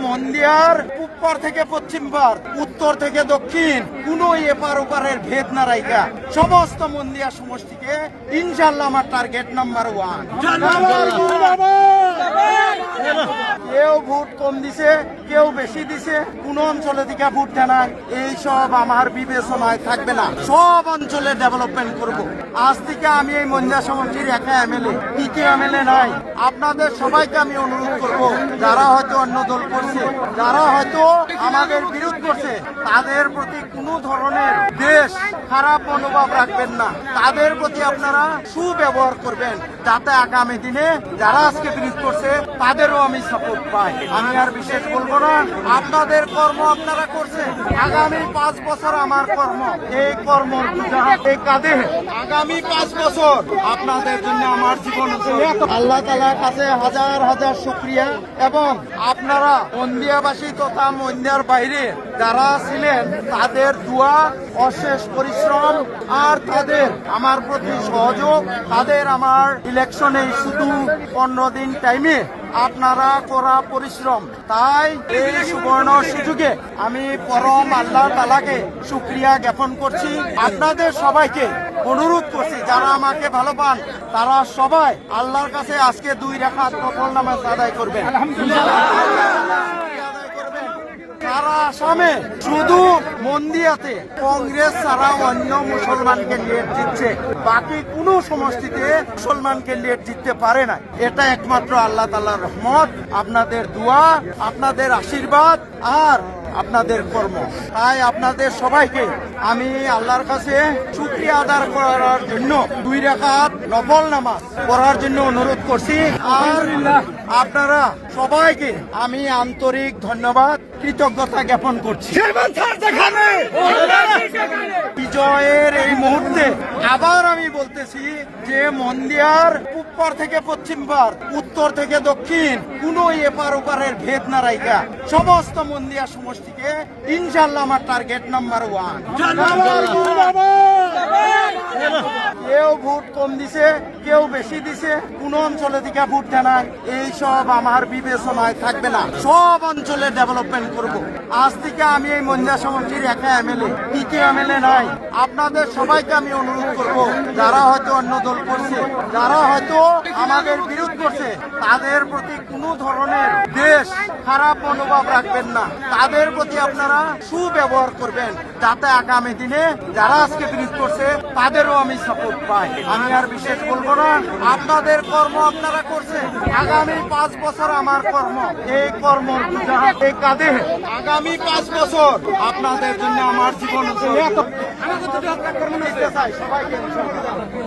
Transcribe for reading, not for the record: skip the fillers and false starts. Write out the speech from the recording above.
মন্দিয়ার উত্তর থেকে পশ্চিম পার, উত্তর থেকে দক্ষিণ, কোনো এপার ওপারের ভেদ না রাইখা সমস্ত মন্দিয়া সমষ্টিকে ইনশাল্লাহ আমার টার্গেট নাম্বার 1। কেউ ভোট কম দিছে, কেউ বেশি দিছে, কোন অঞ্চলে দিকে ভোট দেয় নাই, এইসব আমার বিবেচনায় থাকবে না। সব অঞ্চলে ডেভেলপমেন্ট করব। আজ থেকে আমি এই মন্দিয়া সমষ্টির একা এমএলএ, দ্বিতীয় এমএলএ নাই। আপনাদের সবাইকে আমি অনুরোধ করব, যারা হয়তো অন্য দল করছে, যারা হয়তো আমাদের বিরোধ করছে, তাদের প্রতি কোনো ধরনের দেশ খারাপ মনোভাব রাখবেন না। তাদের প্রতি আপনারা সুব্যবহার করবেন, যাতে আগামী দিনে যারা আজকে বিরোধ করছে তাদেরও আমি সাপোর্ট পাই। আমি আর বিশেষ বলবো না। আপনাদের কর্ম আপনারা করছেন, আগামী 5 বছর আমার কর্ম, এই কর্ম এই কাঁধে আগামী 5 বছর আপনাদের জন্য আমার জীবন। আল্লাহ তাআলার কাছে হাজার হাজার শুকরিয়া। এবং আপনারা মন্দিয়াবাসী তথা মন্দিয়ার বাইরে যারা ছিলেন, তাদের দোয়া, অশেষ পরিশ্রম আর তাদের আমার প্রতি সহযোগ, তাদের আমার ইলেকশনে শুধু 15 দিন টাইমে আপনারা করা পরিশ্রম, তাই এই সুবর্ণ সুযোগে আমি পরম আল্লাহ তাআলাকে শুকরিয়া জ্ঞাপন করছি। আপনাদের সবাইকে অনুরোধ করছি, যারা আমাকে ভালো পান তারা সবাই আল্লাহর কাছে আজকে 2 রাকাত নফল নামাজ আদায় করবেন। সারা আসামে শুধু মন্দিয়াতে কংগ্রেস ছাড়া অন্য মুসলমান ক্যান্ডিডেট জিতছে, বাকি কোনো সমষ্টিতে মুসলমান ক্যান্ডিডেট জিততে পারে না। এটা একমাত্র আল্লাহ তাআলার রহমত, আপনাদের দোয়া, আপনাদের আশীর্বাদ আর আপনাদের কর্ম। তাই আপনাদের সবাইকে আমি আল্লাহর কাছে শুকরিয়া আদায় করার জন্য 2 রাকাত নফল নামাজ পড়ার জন্য অনুরোধ করছি। আর আপনারা সবাইকে আমি আন্তরিক ধন্যবাদ, কৃতজ্ঞতা জ্ঞাপন করছি। বিজয়ের এই মুহূর্তে আবার আমি বলতেছি যে মন্দিয়ার উত্তর থেকে পশ্চিম পার, উত্তর থেকে দক্ষিণ, কোনো এপার ওপারের ভেদ না রাইখা সমস্ত মন্দিয়া সমষ্টিকে ইনশাল্লাহ আমার টার্গেট নাম্বার 1। কেউ ভোট কম দিছে, কেউ বেশি দিছে, কোন অঞ্চলে দিকে ভোট দেয় নাই, এইসব আমার বিবেচনায় থাকবে না। সব অঞ্চলে ডেভেলপমেন্ট করব। আজ থেকে আমি এই মন্দিয়া সমষ্টির একা এমএলএ, দ্বিতীয় এমএলএ নাই। আপনাদের সবাইকে আমি অনুরোধ করব, যারা হয়তো অন্য দল করছে, যারা হয়তো আমাদের বিরোধ করছে, তাদের প্রতি কোনো ধরনের দেশ খারাপ মনোভাব রাখবেন না। তাদের প্রতি আপনারা সুব্যবহার করবেন, যাতে আগামী দিনে যারা আজকে বিরোধ করছে তাদেরও আমি সাপোর্ট পাই। আমি আর বিশেষ বলবো না। আপনাদের কর্ম আপনারা করছেন, আগামী 5 বছর আমার কর্ম, এই কর্ম এই কাঁধে আগামী 5 বছর আপনাদের জন্য আমার জীবন। সবাইকে